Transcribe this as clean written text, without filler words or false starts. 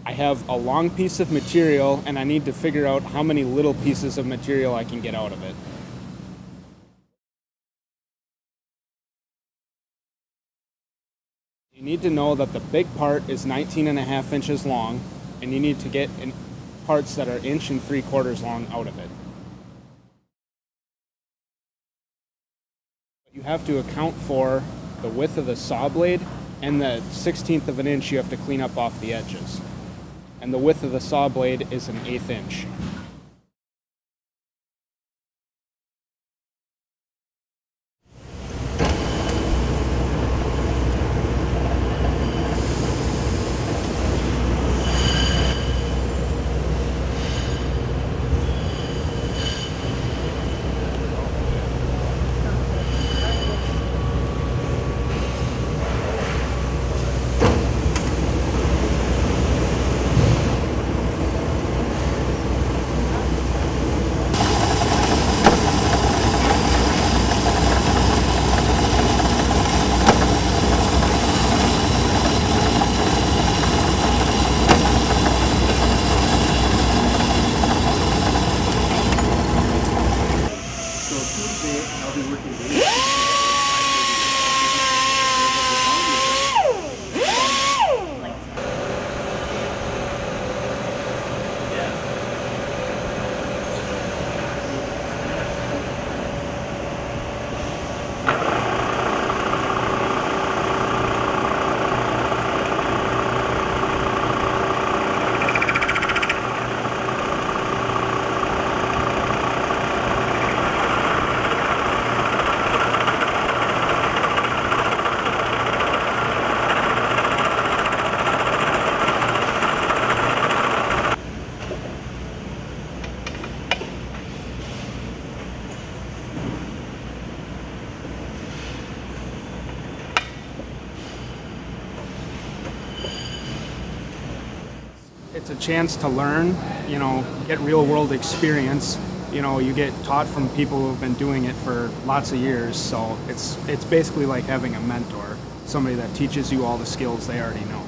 I have a long piece of material and I need to figure out how many little pieces of material I can get out of it. You need to know that the big part is 19.5 inches long, and you need to get parts that are 1.75 inches long out of it. You have to account for the width of the saw blade and the 1/16 of an inch you have to clean up off the edges. And the width of the saw blade is 1/8 inch. It's a chance to learn, get real world experience. You get taught from people who have been doing it for lots of years, so it's basically like having a mentor, somebody that teaches you all the skills they already know.